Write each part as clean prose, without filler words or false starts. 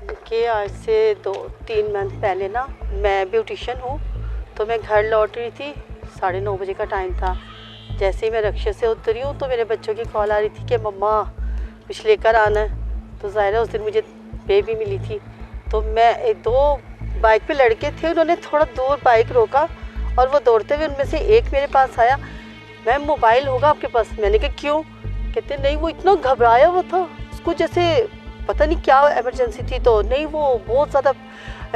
कि आज से 2-3 मंथ पहले ना, मैं ब्यूटिशियन हूँ, तो मैं घर लौट रही थी। 9:30 बजे का टाइम था। जैसे ही मैं रिक्शे से उतरी हूँ तो मेरे बच्चों की कॉल आ रही थी कि मम्मा कुछ लेकर आना है। तो ज़ाहिर है उस दिन मुझे बेबी मिली थी। तो मैं 2 बाइक पे लड़के थे, उन्होंने थोड़ा दूर बाइक रोका और वो दौड़ते हुए उनमें से एक मेरे पास आया। मैम मोबाइल होगा आपके पास? मैंने कहा क्यों? कहते नहीं, वो इतना घबराया हुआ था, उसको जैसे पता नहीं क्या इमरजेंसी थी। तो नहीं, वो बहुत ज़्यादा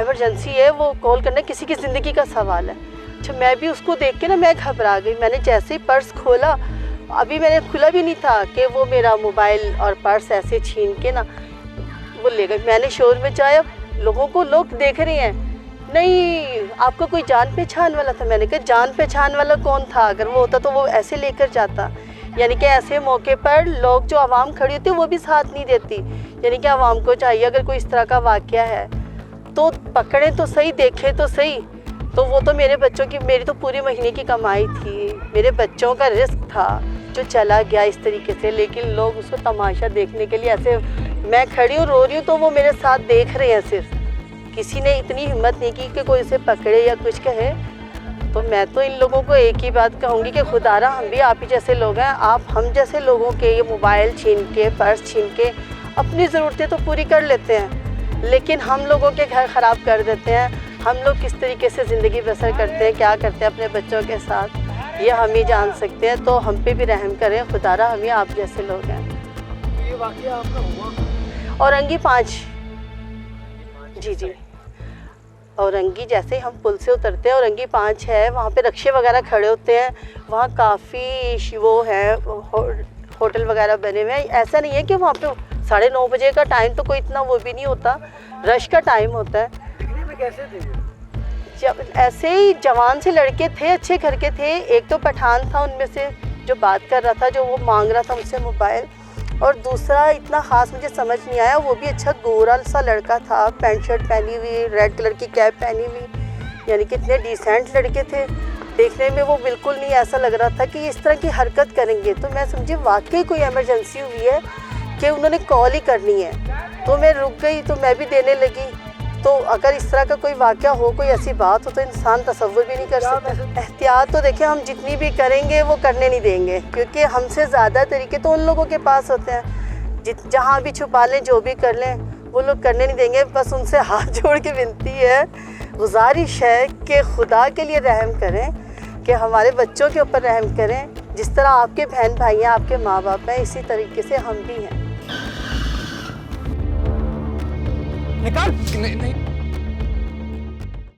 इमरजेंसी है, वो कॉल करना किसी की ज़िंदगी का सवाल है। अच्छा, मैं भी उसको देख के ना मैं घबरा गई। मैंने जैसे ही पर्स खोला, अभी मैंने खुला भी नहीं था कि वो मेरा मोबाइल और पर्स ऐसे छीन के ना वो ले गए। मैंने शोर में जाया, लोग देख रहे हैं, नहीं आपका कोई जान पहचान वाला था? मैंने कहा जान पहचान वाला कौन था? अगर वो होता तो वो ऐसे लेकर जाता। यानी कि ऐसे मौके पर लोग, जो आवाम खड़ी होती है, वो भी साथ नहीं देती। यानी कि आवाम को चाहिए अगर कोई इस तरह का वाक़या है तो पकड़े तो सही, देखे तो सही। तो वो तो मेरे बच्चों की, मेरी तो पूरे महीने की कमाई थी, मेरे बच्चों का रिस्क था जो चला गया इस तरीके से। लेकिन लोग उसको तमाशा देखने के लिए ऐसे, मैं खड़ी हूँ रो रही हूँ तो वो मेरे साथ देख रहे हैं सिर्फ। किसी ने इतनी हिम्मत नहीं की कि कोई उसे पकड़े या कुछ कहे। तो मैं तो इन लोगों को एक ही बात कहूँगी कि खुदारा हम भी आप ही जैसे लोग हैं। आप हम जैसे लोगों के ये मोबाइल छीन के, पर्स छीन के अपनी ज़रूरतें तो पूरी कर लेते हैं, लेकिन हम लोगों के घर ख़राब कर देते हैं। हम लोग किस तरीके से ज़िंदगी बसर करते हैं, क्या करते हैं अपने बच्चों के साथ, ये हम ही जान सकते हैं। तो हम पे भी रहम करें खुदारा, हम ही आप जैसे लोग हैं। ये वाक़या आपका हुआ औरंगी 5। जी। औरंगी जैसे ही हम पुल से उतरते हैं, औरंगी 5 है, वहाँ पे रक्शे वगैरह खड़े होते हैं। वहाँ काफ़ी वो है, होटल वगैरह बने हुए हैं। ऐसा नहीं है कि वहाँ पे 9:30 बजे का टाइम तो कोई इतना वो भी नहीं होता, रश का टाइम होता है। दिखने में कैसे थे? जब ऐसे ही जवान से लड़के थे, अच्छे घर के थे। एक तो पठान था उनमें से जो बात कर रहा था, जो वो मांग रहा था मुझसे मोबाइल। और दूसरा इतना ख़ास मुझे समझ नहीं आया, वो भी अच्छा गोरा सा लड़का था, पैंट शर्ट पहनी हुई, रेड कलर की कैप पहनी हुई। यानी कि इतने डिसेंट लड़के थे, देखने में वो बिल्कुल नहीं ऐसा लग रहा था कि इस तरह की हरकत करेंगे। तो मैं समझी वाकई कोई इमरजेंसी हुई है कि उन्होंने कॉल ही करनी है। तो मैं रुक गई, तो मैं भी देने लगी। तो अगर इस तरह का कोई वाक़या हो, कोई ऐसी बात हो, तो इंसान तसव्वुर भी नहीं कर सकता। एहतियात तो देखिए हम जितनी भी करेंगे वो करने नहीं देंगे, क्योंकि हमसे ज़्यादा तरीके तो उन लोगों के पास होते हैं। जहाँ भी छुपा लें, जो भी कर लें, वो लोग करने नहीं देंगे। बस उनसे हाथ जोड़ के विनती है, गुजारिश है कि खुदा के लिए रहम करें, कि हमारे बच्चों के ऊपर रहम करें। जिस तरह आपके बहन भाई हैं, आपके माँ बाप हैं, इसी तरीके से हम भी हैं। निकाल। नहीं